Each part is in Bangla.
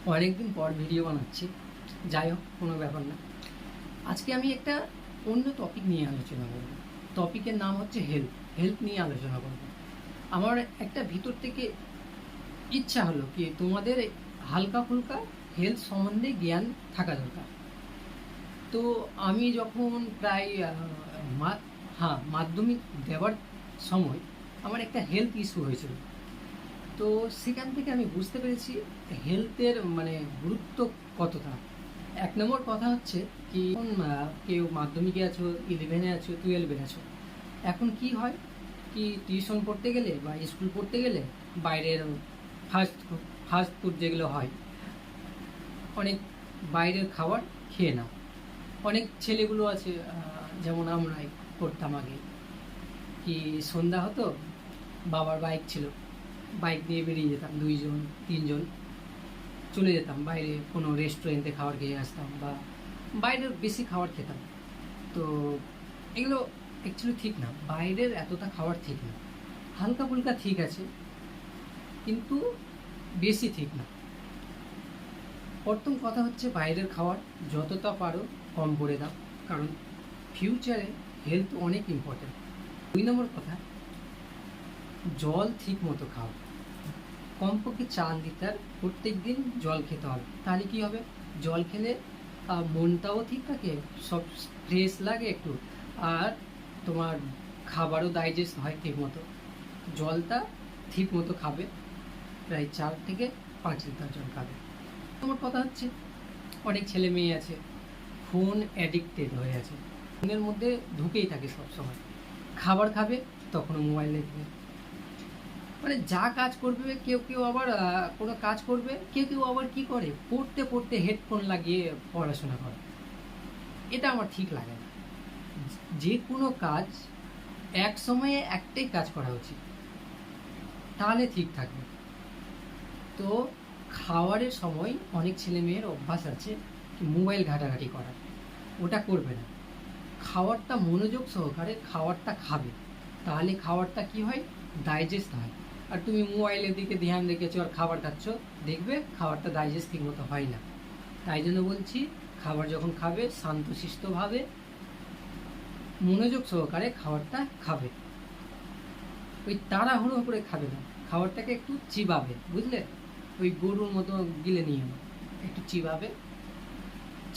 অনেকদিন পর ভিডিও বানাচ্ছি, যাই হোক কোনো ব্যাপার না। আজকে আমি একটা অন্য টপিক নিয়ে আলোচনা করব। টপিকের নাম হচ্ছে হেলথ নিয়ে আলোচনা করব। আমার একটা ভিতর থেকে ইচ্ছা হলো কি তোমাদের হালকা ফুলকা হেলথ সম্বন্ধে জ্ঞান থাকা দরকার। তো আমি যখন প্রায় মাধ্যমিক দেওয়ার সময় আমার একটা হেলথ ইস্যু হয়েছিল। তো সেখান থেকে আমি বুঝতে পেরেছি হেলথের গুরুত্ব কতটা। এক নম্বর কথা হচ্ছে কি, কেউ মাধ্যমিকে আছো, 11-এ আছো, 12-এ আছো, এখন কি হয় কি টিউশন পড়তে গেলে বা স্কুল পড়তে গেলে বাইরের ফাস্ট ফাস্ট ফুড যেগুলো হয়, অনেক বাইরের খাবার খেয়ে নাও। অনেক ছেলেগুলো আছে, যেমন আমরাই করতাম আগে, কি সন্ধ্যা হতো, বাবার বাইক ছিল, বাইক নিয়ে বেরিয়ে যেতাম, 2জন 3জন চলে যেতাম বাইরে কোনো রেস্টুরেন্টে খাবার খেয়ে আসতাম বা বাইরের বেশি খাবার খেতাম। তো এগুলো অ্যাকচুয়ালি ঠিক না, বাইরের এতটা খাবার ঠিক না। হালকা ফুলকা ঠিক আছে, কিন্তু বেশি ঠিক না। প্রথম কথা হচ্ছে বাইরের খাবার যতটা পারো কম করে দাও, কারণ ফিউচারে হেলথ অনেক ইম্পর্টেন্ট। 2 নম্বর কথা, জল ঠিক মতো খাও। কমপক্ষে 4 লিটার প্রত্যেক দিন জল খেতে হবে। তাহলে কি হবে, জল খেলে মনটাও ঠিক থাকে, সব ফ্রেশ লাগে একটু, আর তোমার খাবারও ডাইজেস্ট হয় ঠিক মতো। জলটা ঠিক মতো খাবে, প্রায় 4 থেকে 5 লিটার জল খাবে। তোমার কথা হচ্ছে অনেক ছেলে মেয়ে আছে ফোন অ্যাডিক্টেড হয়ে আছে, ফোনের মধ্যে ঢুকেই থাকে সব সময়। খাবার খাবে তখনও মোবাইল দেখবে, যা কাজ করবে। কেউ কেউ আবার কোনো কাজ করবে, কেউ কেউ আবার কি করে, পড়তে পড়তে হেডফোন লাগিয়ে পড়াশোনা করে। এটা আমার ঠিক লাগে না। যে কোনো কাজ এক সময়ে একটাই কাজ করা উচিত, তাহলে ঠিক থাকবে। তো খাওয়ারের সময় অনেক ছেলে মেয়ের অভ্যাস আছে মোবাইল ঘাটাঘাটি করার, ওটা করবে না। খাবারটা মনোযোগ সহকারে খাবারটা খাবে, তাহলে খাবারটা কি হয়, ডাইজেস্ট হয়। আর তুমি মোবাইলের দিকে ধ্যান রেখেছো আর খাবার খাচ্ছ, দেখবে খাবারটা ডাইজেস্ট ঠিক মতো হয় না। তাই জন্য বলছি, খাবার যখন খাবে শান্তশিষ্টভাবে মনোযোগ সহকারে খাবারটা খাবে, ওই তাড়াহুড়ো করে খাবে না। খাবারটাকে একটু চিবাবে, বুঝলে, ওই গরুর মতো গিলে নিয়ে একটু চিবাবে।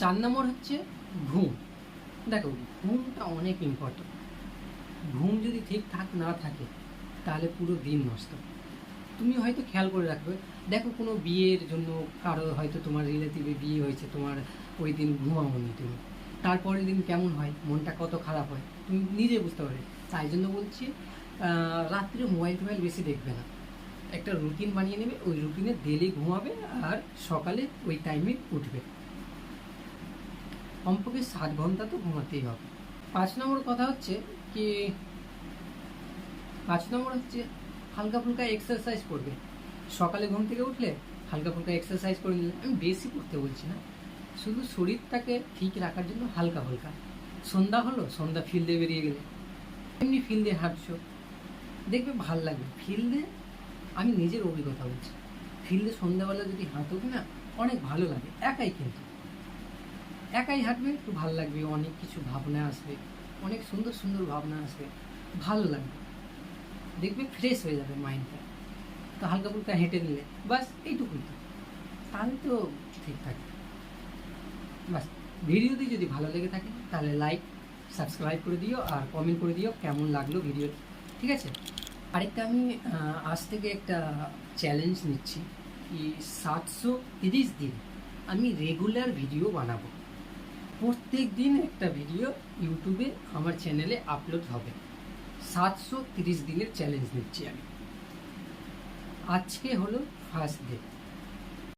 4 নম্বর হচ্ছে ঘুম। দেখো, ঘুমটা অনেক ইম্পর্টেন্ট। ঘুম যদি ঠিকঠাক না থাকে তাহলে পুরো দিন নষ্ট। তুমি হয়তো খেয়াল করে রাখবে, দেখো কোনো বিয়ের জন্য কারো হয়তো তোমার রিলেটিভে বিয়ে হয়েছে, তোমার ওই দিন ঘুমাওনি তুমি, তারপরের দিন কেমন হয়, মনটা কত খারাপ হয় তুমি নিজে বুঝতে পারবে। তাই জন্য বলছি, রাত্রে মোবাইল টোবাইল বেশি দেখবে না, একটা রুটিন বানিয়ে নেবে, ওই রুটিনে ডেলি ঘুমাবে আর সকালে ওই টাইমে উঠবে। কমপক্ষে 7 ঘন্টা তো ঘুমাতেই হবে। 5 নম্বর কথা হচ্ছে কি, 5 নম্বর হচ্ছে হালকা ফুলকা এক্সারসাইজ করবে। সকালে ঘুম থেকে উঠলে হালকা ফুলকা এক্সারসাইজ করে নিলে, আমি বেশি করতে বলছি না, শুধু শরীরটাকে ঠিক রাখার জন্য হালকা ফুলকা। সন্ধ্যা হলো, সন্ধ্যা ফিল্ডে বেরিয়ে গেলে, এমনি ফিল্ডে হাঁটছো, দেখবে ভাল লাগবে। ফিল্ডে, আমি নিজের অভিজ্ঞতা বলছি, ফিল্ডে সন্ধ্যাবেলা যদি হাঁটো না, অনেক ভালো লাগে। কিন্তু একাই হাঁটবে, একটু ভালো লাগবে, অনেক কিছু ভাবনা আসবে, অনেক সুন্দর সুন্দর ভাবনা আসবে, ভালো লাগবে, দেখবে ফ্রেশ হয়ে যাবে মাইন্ডটা। তো হালকা ফুলকা হেঁটে নিলে বাস, এইটুকুই তো, তাহলে তো ঠিক থাকে। বাস, ভিডিওটি যদি ভালো লেগে থাকে তাহলে লাইক সাবস্ক্রাইব করে দিও আর কমেন্ট করে দিও কেমন লাগলো ভিডিও, ঠিক আছে। আরেকটা, আমি আজ থেকে একটা চ্যালেঞ্জ নিচ্ছি কি 730 দিন আমি রেগুলার ভিডিও বানাবো। প্রত্যেক দিন একটা ভিডিও ইউটিউবে আমার চ্যানেলে আপলোড হবে। 730 দিনের চ্যালেঞ্জ নিচ্ছি আমি। আজকে হলো ফার্স্ট ডে।